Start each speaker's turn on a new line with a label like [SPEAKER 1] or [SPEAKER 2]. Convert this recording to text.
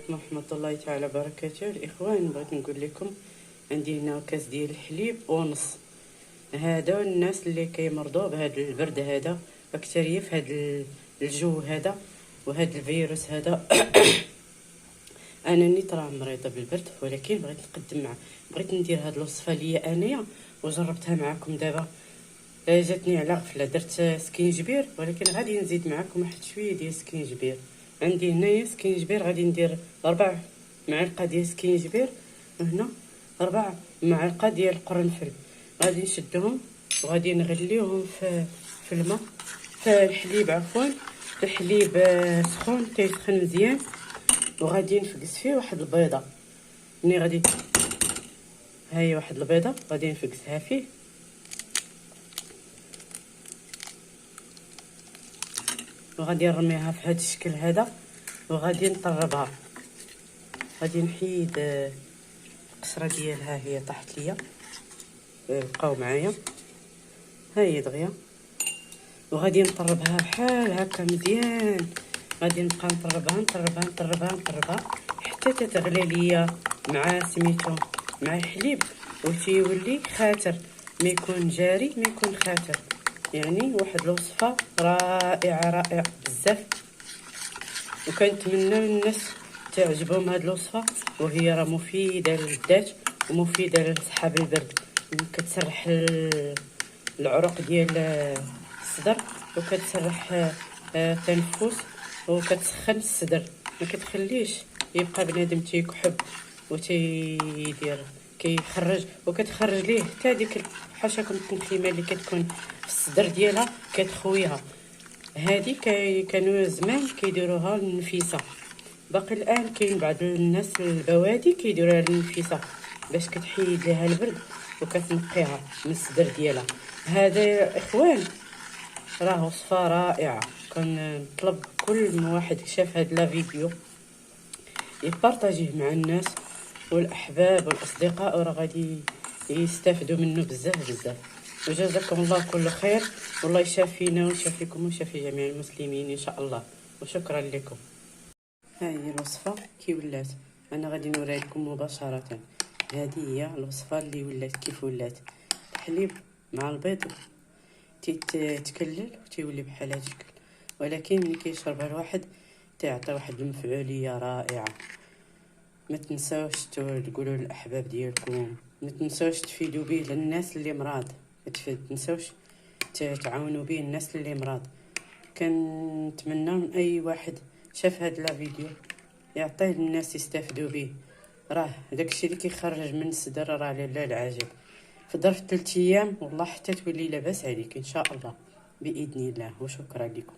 [SPEAKER 1] عليكم ورحمة الله تعالى وبركاته. الإخوان، بغيت نقول لكم عندي هنا كاس ديال الحليب ونص. هذا الناس اللي كيمرضوا بهذا البرد هذا، بكتيريا في هذا الجو هذا وهذا الفيروس هذا. انا نيت راه مريضه بالبرد، ولكن بغيت ندير هذه الوصفه ليا انايا وجربتها معكم دابا. جاتني على غفله، درت سكينجبير، ولكن غادي نزيد معكم واحد شويه ديال سكينجبير. عندي هنايا سكينجبير، غادي ندير 4 معالق ديال سكينجبير، وهنا 4 معالق ديال القرنفل. غادي نشدهم وغادي نغليوهم في الماء، في الحليب عفوا، في الحليب سخون تيسخن مزيان. وغادي نفقس فيه واحد البيضه. ملي غادي هاهي واحد البيضه غادي نفقسها فيه، وغادي نرميها في هذا الشكل هذا، وغادي نطربها. غادي نحيد القشره ديالها، هي طاحت ليا، بقاو معايا ها هي دغيا. وغادي نطربها بحال هكا مزيان. غادي نبقى نطربها حتى تتغلي ليا مع سميتو مع الحليب، وتيولي خاتر، ما يكون جاري ما يكون خاتر. يعني واحد الوصفه رائعه بزاف، وكنتمنى من الناس تعجبهم هاد الوصفه. وهي راه مفيده للذات ومفيده لصحاب البرد، كتسرح العروق ديال الصدر، وكتسرح التنفس، وكتسخن الصدر، ما كتخليش يبقى بنادم تيكحب وتيدير كيخرج، وكتخرج ليه حتى ديك حاشاكم التنخيمه اللي كتكون في الصدر ديالها كتخويها. هذه كانوا زمان كيديروها للنفيسه، باقي الان كاين بعض الناس البوادي كيديروها للنفيسه باش كتحيد لها البرد وكتنقيها من الصدر ديالها. هذا يا اخوان راه وصفه رائعه. كنطلب كل واحد شاف هاد لا فيديو يبارطاجيه مع الناس والاحباب والاصدقاء، وراه غادي يستافدوا منه بزاف. وجزاكم الله كل خير، والله يشافينا ويشافيكم ويشافي جميع المسلمين ان شاء الله، وشكرا لكم. ها هي الوصفه كي ولات، انا غادي نوريها لكم مباشره. هذه هي الوصفه اللي ولات كيف ولات. الحليب مع البيض تيتكلل وتيولي بحال هذا الشكل، ولكن ملي كيشربها الواحد تيعطي واحد المفعوليه رائعه. ما تنساوش تقولوا للاحباب ديالكم، ما تنساوش تفيدوا به للناس اللي مرض، ما تنساوش تعاونوا به الناس اللي مرض. كنتمنى من اي واحد شاف هاد لا فيديو يعطيه للناس يستافدوا به. راه داكشي اللي كيخرج من الصدر راه لا العجب. في ظرف 3 ايام والله حتى تولي لاباس عليك ان شاء الله باذن الله. وشكرا لكم.